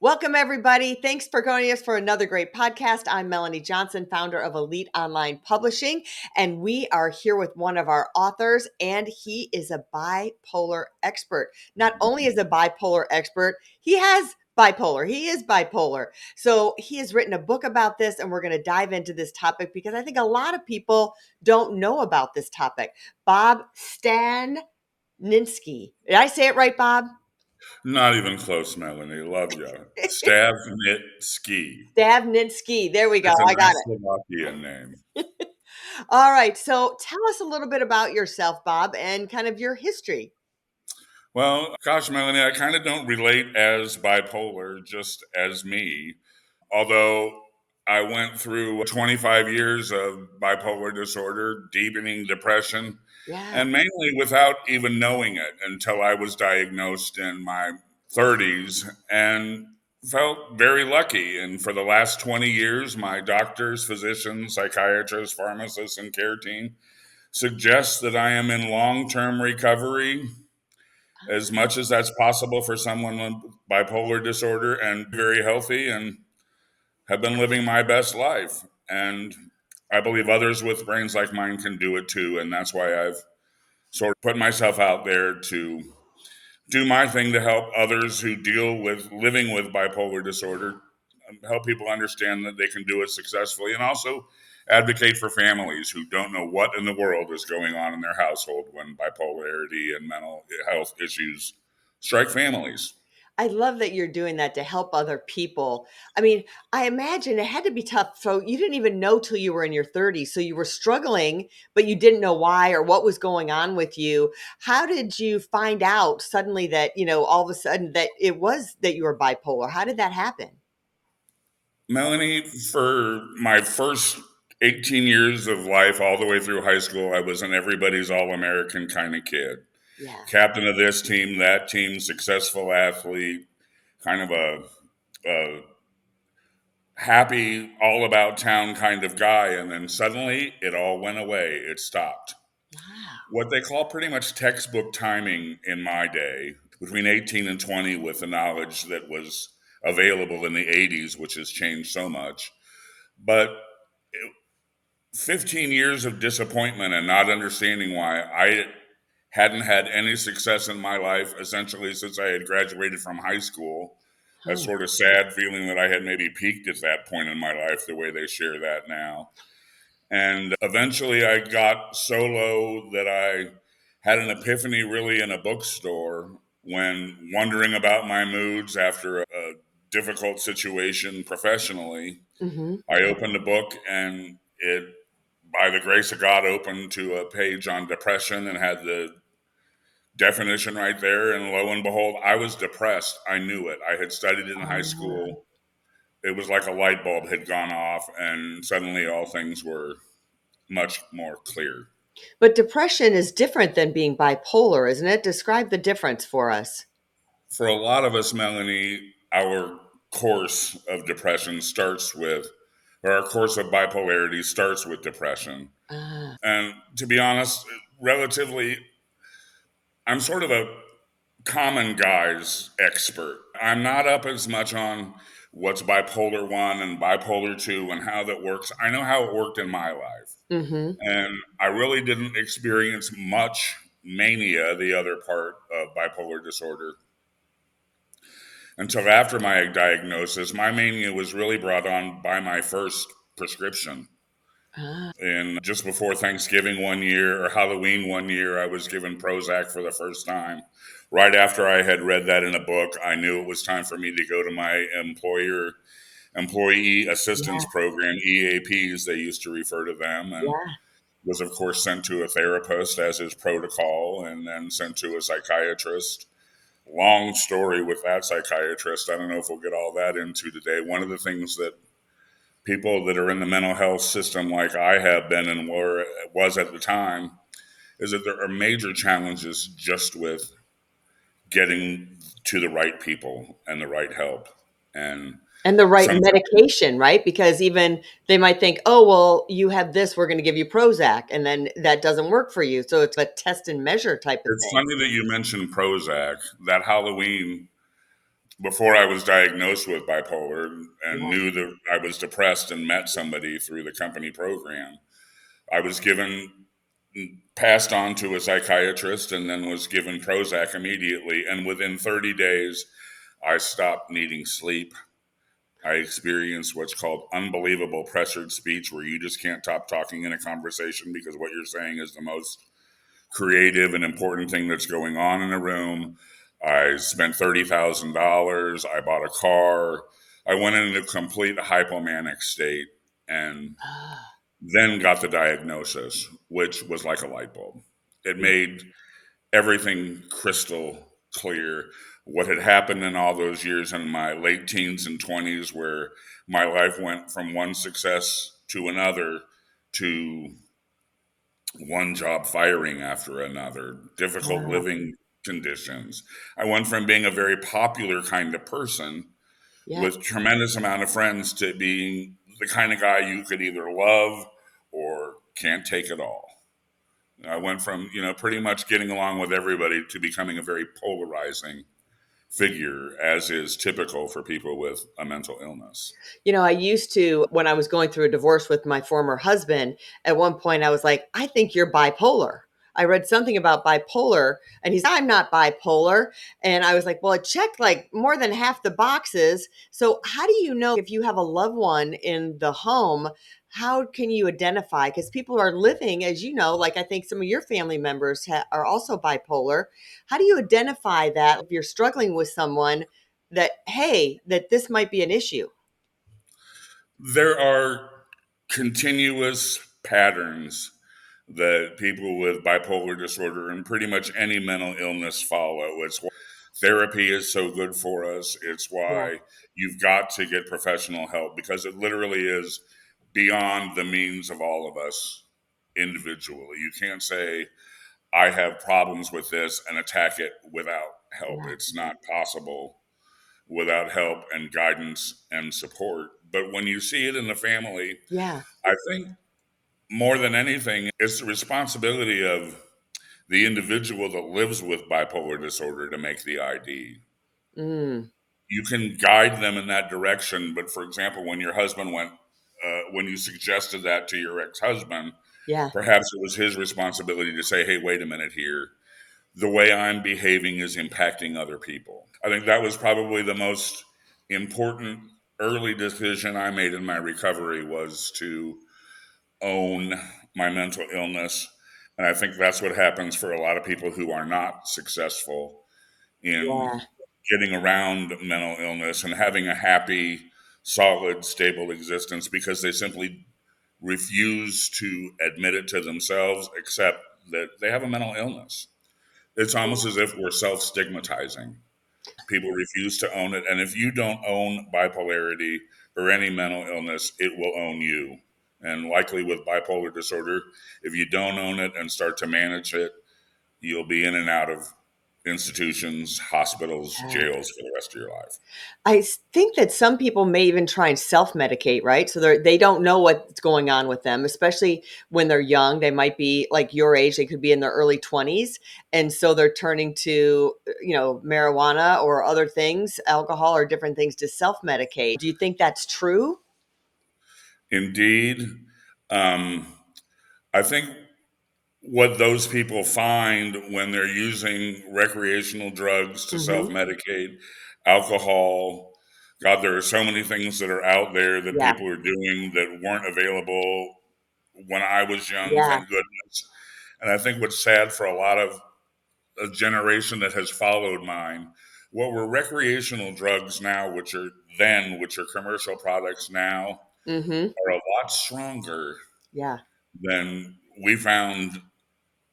Welcome, everybody. Thanks for joining us for another great podcast. I'm Melanie Johnson, founder of Elite Online Publishing, and we are here with one of our authors, and he is a bipolar expert. Not only is a bipolar expert, he has bipolar. He is bipolar. So he has written a book about this, and we're going to dive into this topic because I think a lot of people don't know about this topic. Bob Stavnitsky. Did I say it right, Bob? Not even close, Melanie. Love you. Stavnitsky. Stavnitsky. There we go. It's a I got nice it. Slovakian name. All right. So tell us a little bit about yourself, Bob, and kind of your history. Well, gosh, Melanie, I kind of don't relate as bipolar, just as me. Although I went through 25 years of bipolar disorder, deepening depression, Yeah. and mainly without even knowing it until I was diagnosed in my 30s and felt very lucky. And for the last 20 years, my doctors, physicians, psychiatrists, pharmacists, and care team suggest that I am in long-term recovery as much as that's possible for someone with bipolar disorder, and very healthy and have been living my best life. And I believe others with brains like mine can do it too. And that's why I've sort of put myself out there to do my thing to help others who deal with living with bipolar disorder, help people understand that they can do it successfully, and also advocate for families who don't know what in the world is going on in their household when bipolarity and mental health issues strike families. I love that you're doing that to help other people. I mean, I imagine it had to be tough. So you didn't even know till you were in your 30s. So you were struggling, but you didn't know why or what was going on with you. How did you find out suddenly that, all of a sudden that it was that you were bipolar? How did that happen? Melanie, for my first 18 years of life, all the way through high school, I was an everybody's all American kind of kid. Yeah. Captain of this team, that team, successful athlete, kind of a happy, all about town kind of guy. And then suddenly it all went away. It stopped. Wow. What they call pretty much textbook timing in my day, between 18 and 20, with the knowledge that was available in the 80s, which has changed so much. But 15 years of disappointment and not understanding why I hadn't had any success in my life essentially since I had graduated from high school. A Oh, sort of sad feeling that I had maybe peaked at that point in my life, the way they share that now. And eventually I got so low that I had an epiphany really in a bookstore when, wondering about my moods after a difficult situation professionally, hmm. I opened a book, and it, by the grace of God, opened to a page on depression and had the definition right there. And lo and behold, I was depressed. I knew it. I had studied it in high Oh. school. It was like a light bulb had gone off, and suddenly all things were much more clear. But depression is different than being bipolar, isn't it? Describe the difference for us. For a lot of us, Melanie, our course of depression starts with, or our course of bipolarity starts with depression. Ah. And to be honest, relatively, I'm sort of a common guy's expert. I'm not up as much on what's bipolar 1 and bipolar 2 and how that works. I know how it worked in my life. Hmm. And I really didn't experience much mania, the other part of bipolar disorder, until after my diagnosis. My mania was really brought on by my first prescription. Ah. And just before Thanksgiving one year, or Halloween one year, I was given Prozac for the first time. Right after I had read that in a book, I knew it was time for me to go to my employee assistance Yeah. program, EAPs, they used to refer to them, and Yeah. was, of course, sent to a therapist as is protocol, and then sent to a psychiatrist. Long story with that psychiatrist. I don't know if we'll get all that into today. One of the things that people that are in the mental health system, like I have been and was at the time, is that there are major challenges just with getting to the right people and the right help. And And the right sometimes, medication, right? Because even they might think, oh, well, you have this, we're going to give you Prozac, and then that doesn't work for you. So it's a test and measure type of it's thing. funny that you mentioned Prozac. That Halloween, before I was diagnosed with bipolar and Yeah. knew that I was depressed and met somebody through the company program, I was passed on to a psychiatrist and then was given Prozac immediately. And within 30 days, I stopped needing sleep. I experienced what's called unbelievable pressured speech, where you just can't stop talking in a conversation because what you're saying is the most creative and important thing that's going on in a room. I spent $30,000. I bought a car. I went into a complete hypomanic state and Ah, then got the diagnosis, which was like a light bulb. It yeah. made everything crystal clear. What had happened in all those years in my late teens and 20s, where my life went from one success to another, to one job firing after another, difficult Wow. living conditions. I went from being a very popular kind of person Yeah. with tremendous amount of friends to being the kind of guy you could either love or can't take it all. I went from, pretty much getting along with everybody to becoming a very polarizing figure, as is typical for people with a mental illness. I used to, when I was going through a divorce with my former husband, at one point I was like, I think you're bipolar. I read something about bipolar and he's, I'm not bipolar. And I was like, well, it checked like more than half the boxes. So, how do you know if you have a loved one in the home? How can you identify? Because people are living, as you know, like I think some of your family members are also bipolar. How do you identify that if you're struggling with someone that, hey, that this might be an issue? There are continuous patterns that people with bipolar disorder and pretty much any mental illness follow. It's why therapy is so good for us. It's Yeah. why you've got to get professional help, because it literally is beyond the means of all of us individually. You can't say, I have problems with this and attack it without help. Yeah. It's not possible without help and guidance and support. But when you see it in the family, Yeah. I think more than anything, it's the responsibility of the individual that lives with bipolar disorder to make the ID. Mm. You can guide them in that direction, but for example, when you suggested that to your ex husband, Yeah. perhaps it was his responsibility to say, hey, wait a minute here. The way I'm behaving is impacting other people. I think that was probably the most important early decision I made in my recovery, was to own my mental illness. And I think that's what happens for a lot of people who are not successful in Yeah. getting around mental illness and having a happy, solid, stable existence, because they simply refuse to admit it to themselves, except that they have a mental illness. It's almost as if we're self stigmatizing. People refuse to own it. And if you don't own bipolarity or any mental illness, it will own you. And likely with bipolar disorder, if you don't own it and start to manage it, you'll be in and out of institutions, hospitals, Yeah. jails for the rest of your life. Think that some people may even try and self-medicate, right? So they don't know what's going on with them, especially when they're young. They might be like your age, they could be in their early 20s. And so they're turning to, marijuana or other things, alcohol or different things to self-medicate. Do you think that's true? Indeed. Um, I think what those people find when they're using recreational drugs to self Hmm. medicate, alcohol, God, there are so many things that are out there that Yeah. people are doing that weren't available when I was young, Yeah. thank goodness. And I think what's sad for a lot of a generation that has followed mine, what were recreational drugs now, which are commercial products now, Hmm. are a lot stronger Yeah. than we found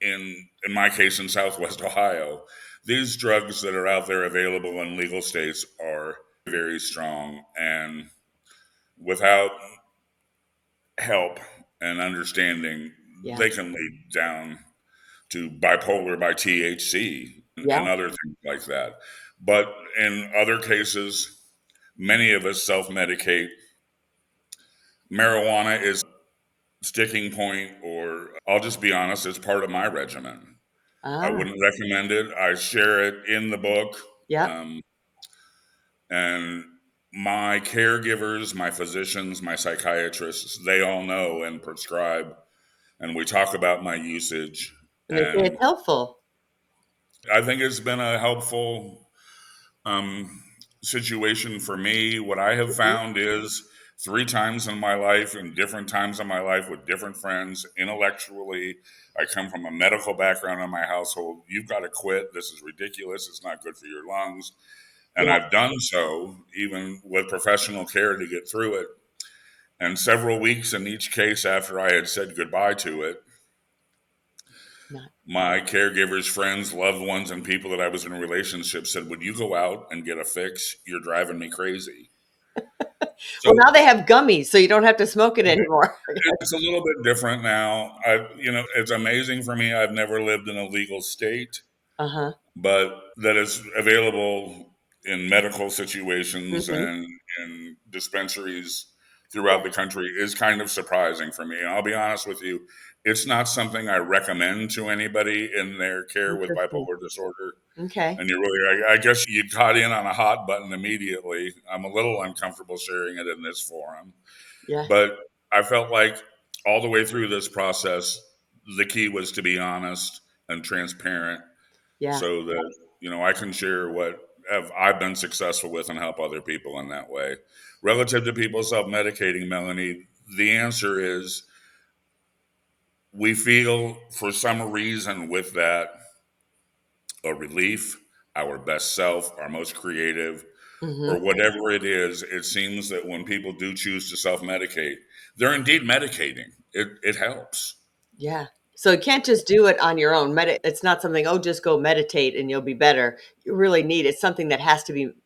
in my case in Southwest Ohio. These drugs that are out there available in legal states are very strong, and without help and understanding, Yeah. they can lead down to bipolar by THC Yeah. and other things like that. But in other cases, many of us self medicate. Marijuana is sticking point, or I'll just be honest, it's part of my regimen. I Ah. wouldn't recommend it. I share it in the book. Yeah. Um, And my caregivers, my physicians, my psychiatrists, they all know and prescribe. And we talk about my usage. And they say And it's helpful. I think it's been a helpful um, situation for me. What I have Mhm. found is three times in my life, in different times in my life with different friends, intellectually, I come from a medical background in my household. You've got to quit. This is ridiculous. It's not good for your lungs. And Yeah. I've done so, even with professional care, to get through it. And several weeks in each case after I had said goodbye to it, Not. my caregivers, friends, loved ones, and people that I was in a relationship said, "Would you go out and get a fix? You're driving me crazy." Well, So now they have gummies, so you don't have to smoke it anymore. it's a little bit different now. It's amazing for me. I've never lived in a legal state, Uh-huh. but that is available in medical situations Hmm. and in dispensaries Yeah. throughout the country is kind of surprising for me. And I'll be honest with you, it's not something I recommend to anybody in their care with Interesting. bipolar disorder. Okay. And you really, I guess you caught in on a hot button immediately. I'm a little uncomfortable sharing it in this forum, Yeah. but I felt like all the way through this process, the key was to be honest and transparent Yeah. so that, I can share what I've been successful with and help other people in that way. Relative to people self-medicating, Melanie, the answer is we feel for some reason with that a relief, our best self, our most creative, Hmm. or whatever it is. It seems that when people do choose to self medicate, they're indeed medicating. It helps. Yeah. So you can't just do it on your own. It's not something, oh, just go meditate and you'll be better. You really need it's something that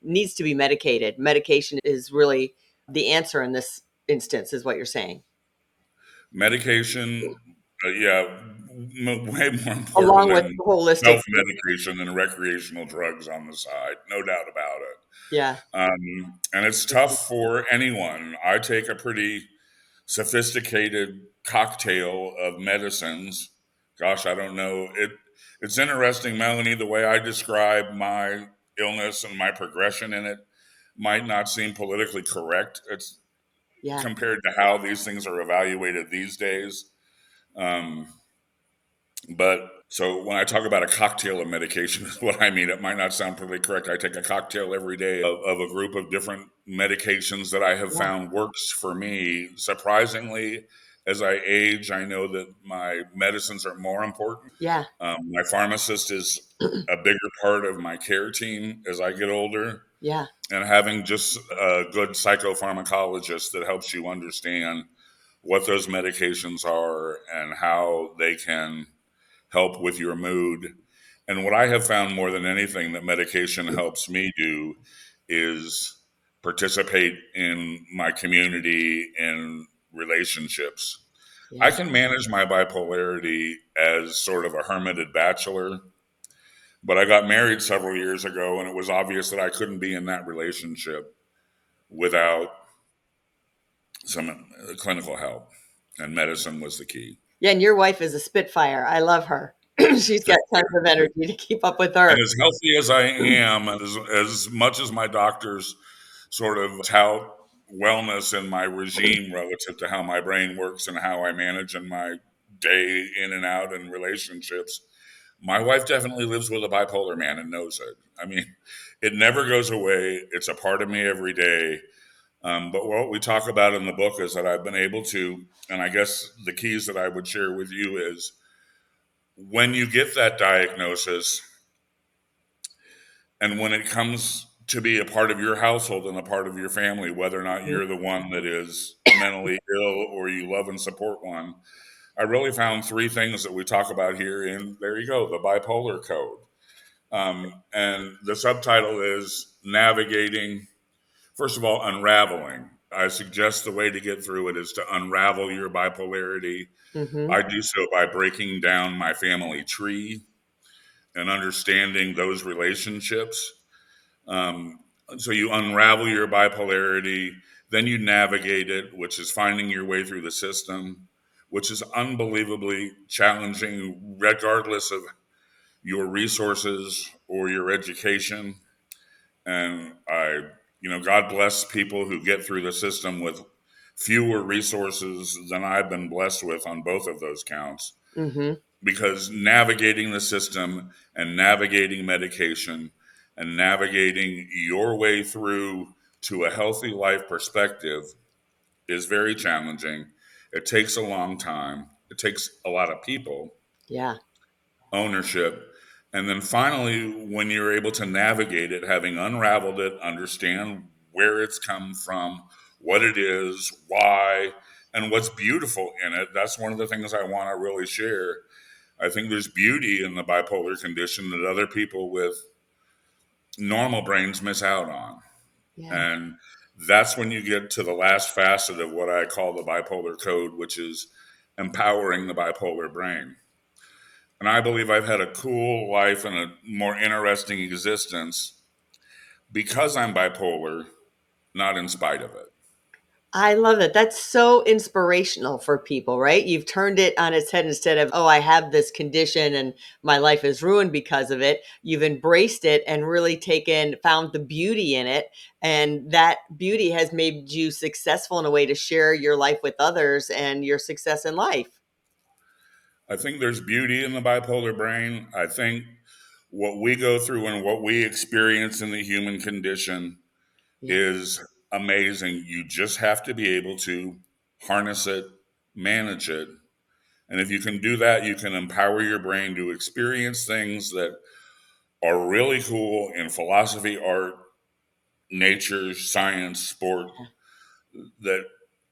needs to be medicated. Medication is really the answer in this instance, is what you're saying. Medication, yeah, way more important Along with than holistic. self medication and recreational drugs on the side. No doubt about it. Yeah. And it's tough for anyone. I take a pretty sophisticated cocktail of medicines. Gosh, I don't know. It's interesting, Melanie, the way I describe my illness and my progression in it might not seem politically correct. It's Yeah. compared to how these things are evaluated these days. Um, but so when I talk about a cocktail of medication, is what I mean. It might not sound politically correct. I take a cocktail every day of a group of different medications that I have Yeah. found works for me. Surprisingly, as I age, I know that my medicines are more important. Yeah. My pharmacist is a bigger part of my care team as I get older. Yeah. And having just a good psychopharmacologist that helps you understand what those medications are and how they can help with your mood. And what I have found more than anything that medication helps me do is participate in my community and relationships. I Yeah. can manage my bipolarity as sort of a hermited bachelor, but I got married several years ago and it was obvious that I couldn't be in that relationship without some clinical help, and medicine was the key. Yeah. And your wife is a spitfire. I love her. She's got Thank tons you. of energy to keep up with her. And as healthy as I am, and as much as my doctors sort of tout wellness in my regime relative to how my brain works and how I manage in my day in and out in relationships, my wife definitely lives with a bipolar man and knows it. I mean, it never goes away. It's a part of me every day. But what we talk about in the book is that I've been able to, and I guess the keys that I would share with you is when you get that diagnosis, and when it comes to be a part of your household and a part of your family, whether or not Mhm. you're the one that is mentally ill or you love and support one, I really found three things that we talk about here. And there you go, the bipolar code. And the subtitle is Navigating, first of all, Unraveling. I suggest the way to get through it is to unravel your bipolarity. Mhm. I do so by breaking down my family tree and understanding those relationships. Um, so you unravel your bipolarity, then you navigate it, which is finding your way through the system, which is unbelievably challenging, regardless of your resources or your education. And God bless people who get through the system with fewer resources than I've been blessed with on both of those counts. Mm-hmm. Because navigating the system and navigating medication and navigating your way through to a healthy life perspective is very challenging. It takes a long time. It takes a lot of people, Yeah. ownership. And then finally, when you're able to navigate it, having unraveled it, understand where it's come from, what it is, why, and what's beautiful in it, that's one of the things I want to really share. I think there's beauty in the bipolar condition that other people with normal brains miss out on. Yeah. And that's when you get to the last facet of what I call the bipolar code, which is empowering the bipolar brain. And I believe I've had a cool life and a more interesting existence because I'm bipolar, not in spite of it. I love that. That's so inspirational for people, right? You've turned it on its head. Instead of, oh, I have this condition and my life is ruined because of it. You've embraced it and really found the beauty in it. And that beauty has made you successful in a way to share your life with others and your success in life. I think there's beauty in the bipolar brain. I think what we go through and what we experience in the human condition Yeah. is amazing. You just have to be able to harness it, manage it. And if you can do that, you can empower your brain to experience things that are really cool in philosophy, art, nature, science, sport, that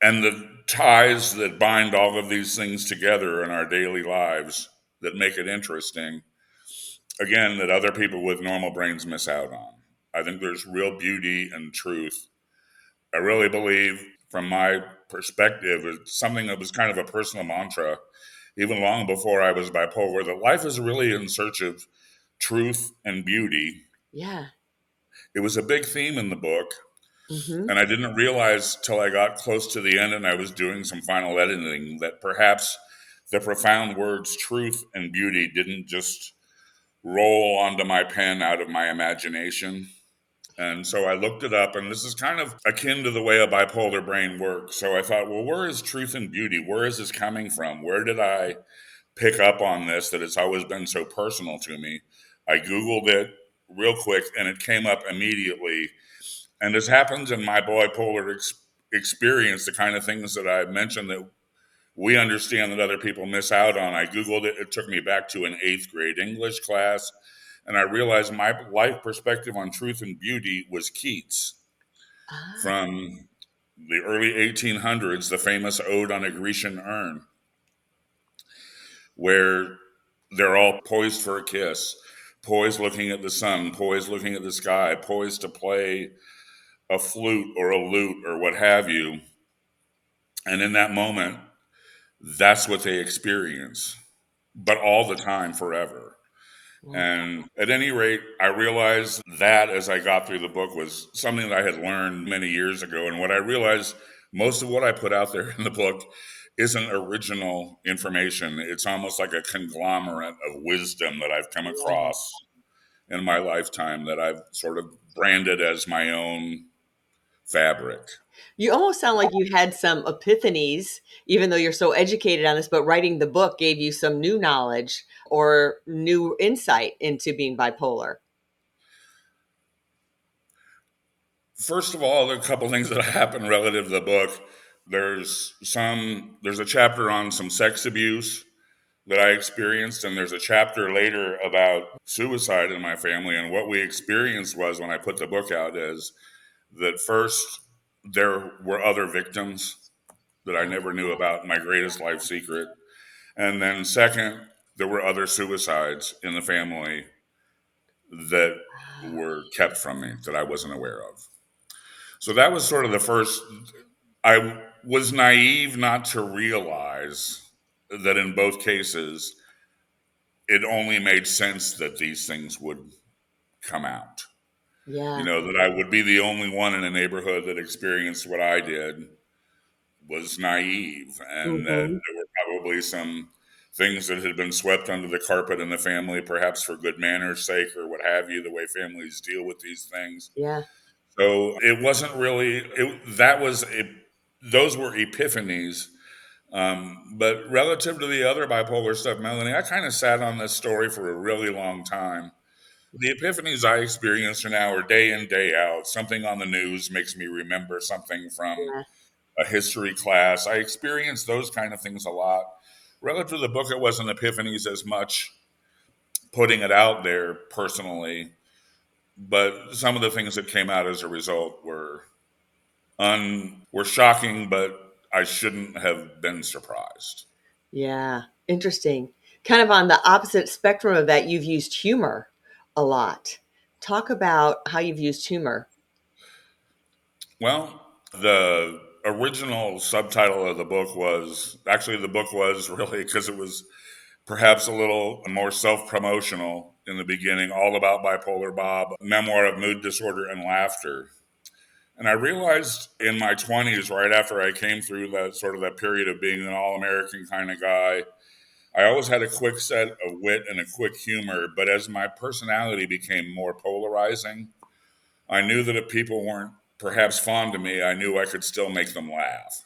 and the ties that bind all of these things together in our daily lives that make it interesting. Again, that other people with normal brains miss out on. I think there's real beauty and truth. I really believe, from my perspective, it's something that was kind of a personal mantra, even long before I was bipolar, that life is really in search of truth and beauty. Yeah. It was a big theme in the book, Mm-hmm. and I didn't realize till I got close to the end and I was doing some final editing that perhaps the profound words truth and beauty didn't just roll onto my pen out of my imagination. And so I looked it up, and this is kind of akin to the way a bipolar brain works. So I thought, well, where is truth and beauty? Where is this coming from? Where did I pick up on this that it's always been so personal to me? I Googled it real quick, and it came up immediately. And this happens in my bipolar experience, the kind of things that I mentioned that we understand that other people miss out on. I Googled it. It took me back to an eighth grade English class. And I realized my life perspective on truth and beauty was Keats Ah, from the early 1800s, the famous Ode on a Grecian Urn, where they're all poised for a kiss, poised looking at the sun, poised looking at the sky, poised to play a flute or a lute or what have you. And in that moment, that's what they experience, but all the time, forever. wow. And at any rate, I realized that as I got through the book was something that I had learned many years ago. And what I realized, most of what I put out there in the book isn't original information. It's almost like a conglomerate of wisdom that I've come Yeah. across in my lifetime that I've sort of branded as my own fabric. You almost sound like you had some epiphanies, even though you're so educated on this, but writing the book gave you some new knowledge or new insight into being bipolar. First of all, there are a couple things that happened relative to the book. There's a chapter on some sex abuse that I experienced, and there's a chapter later about suicide in my family. And what we experienced was, when I put the book out, is that first there were other victims that I never knew about, my greatest life secret. And then second, there were other suicides in the family that Wow. were kept from me that I wasn't aware of. So that was sort of the first. I was naive not to realize that in both cases, it only made sense that these things would come out. Yeah. That I would be the only one in a neighborhood that experienced what I did was naive, and that Hmm. there were probably some things that had been swept under the carpet in the family, perhaps for good manners' sake or what have you, the way families deal with these things. Yeah. So it wasn't really, that was, those were epiphanies. But relative to the other bipolar stuff, Melanie, I kind of sat on this story for a really long time. The epiphanies I experience now are day in, day out. Something on the news makes me remember something from Yeah. a history class. I experience those kind of things a lot. Relative to the book, it wasn't epiphanies as much putting it out there personally, but some of the things that came out as a result were shocking, but I shouldn't have been surprised. Yeah, interesting. Kind of on the opposite spectrum of that, you've used humor a lot. Talk about how you've used humor. Well, the original subtitle of the book was actually, the book was really, because it was perhaps a little more self promotional in the beginning, all about Bipolar Bob, memoir of mood disorder and laughter. And I realized in my 20s, right after I came through that sort of that period of being an all American kind of guy, I always had a quick set of wit and a quick humor. But as my personality became more polarizing, I knew that if people weren't perhaps fond of me, I knew I could still make them laugh.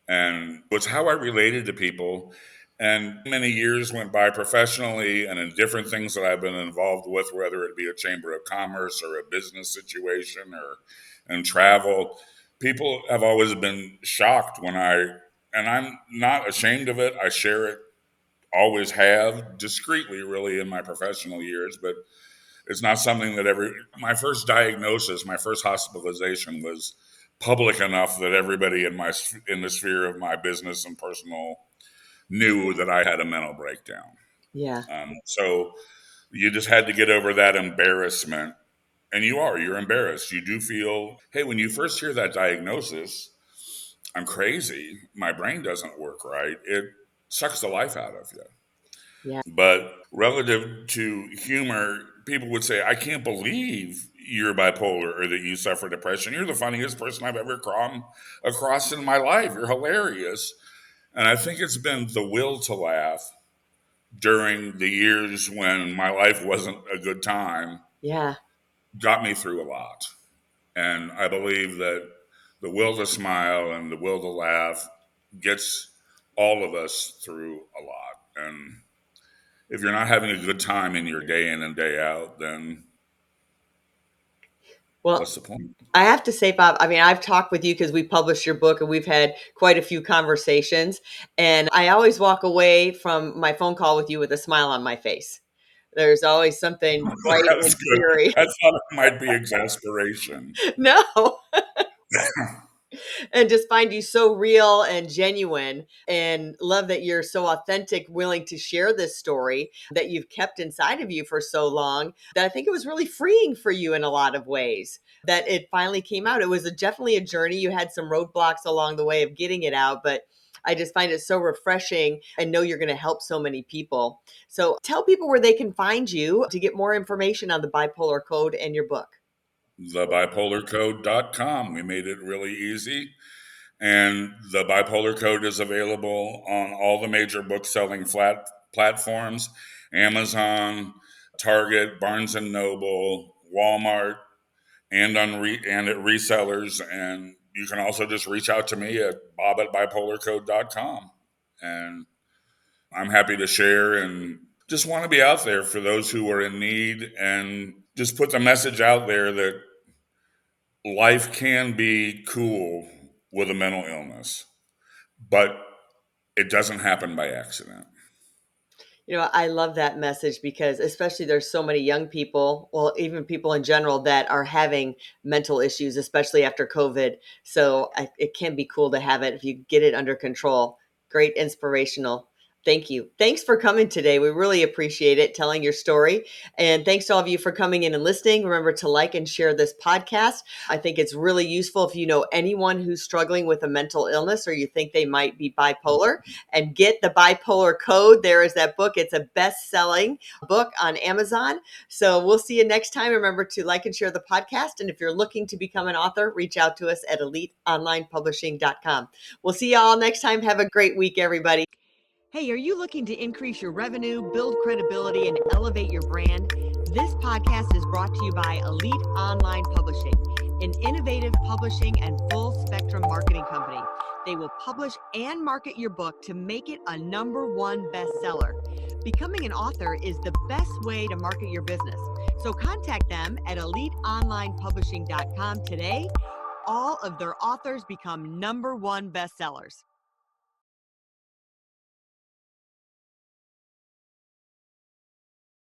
And it was how I related to people. And many years went by professionally and in different things that I've been involved with, whether it be a chamber of commerce or a business situation or in travel. People have always been shocked and I'm not ashamed of it. I share it, always have, discreetly, really, in my professional years, but it's not something that my first diagnosis, my first hospitalization was public enough that everybody in the sphere of my business and personal knew that I had a mental breakdown. Yeah. So you just had to get over that embarrassment. And you're embarrassed. You do feel, hey, when you first hear that diagnosis, I'm crazy, my brain doesn't work right, it sucks the life out of you. Yeah. But relative to humor, people would say, I can't believe you're bipolar or that you suffer depression. You're the funniest person I've ever come across in my life. You're hilarious. And I think it's been the will to laugh during the years when my life wasn't a good time Yeah. got me through a lot. And I believe that the will to smile and the will to laugh gets all of us through a lot. And if you're not having a good time in your day in and day out, then Well, what's the point? I have to say, Bob, I mean, I've talked with you because we published your book and we've had quite a few conversations. And I always walk away from my phone call with you with a smile on my face. There's always something bright That's and good. cheery. I thought it might be exasperation. No, and just find you so real and genuine, and love that you're so authentic, willing to share this story that you've kept inside of you for so long, that I think it was really freeing for you in a lot of ways that it finally came out. It was definitely a journey. You had some roadblocks along the way of getting it out, but I just find it so refreshing and know you're going to help so many people. So tell people where they can find you to get more information on the bipolar code and your book. Thebipolarcode.com. We made it really easy. And the Bipolar Code is available on all the major book selling platforms: Amazon, Target, Barnes and Noble, Walmart, and and at resellers. And you can also just reach out to me at bob@bipolarcode.com. And I'm happy to share and just want to be out there for those who are in need and just put the message out there that life can be cool with a mental illness, but it doesn't happen by accident. You know, I love that message because especially there's so many young people, well, even people in general that are having mental issues, especially after COVID. So it can be cool to have it if you get it under control. Great, inspirational. Thank you. Thanks for coming today. We really appreciate it, telling your story. And thanks to all of you for coming in and listening. Remember to like and share this podcast. I think it's really useful if you know anyone who's struggling with a mental illness or you think they might be bipolar, and get the Bipolar Code. There is that book. It's a best-selling book on Amazon. So we'll see you next time. Remember to like and share the podcast. And if you're looking to become an author, reach out to us at eliteonlinepublishing.com. We'll see you all next time. Have a great week, everybody. Hey, are you looking to increase your revenue, build credibility, and elevate your brand? This podcast is brought to you by Elite Online Publishing. an innovative publishing and full-spectrum marketing company. They will publish and market your book to make it a #1 bestseller. Becoming an author is the best way to market your business. So contact them at eliteonlinepublishing.com today. All of their authors become #1 bestsellers.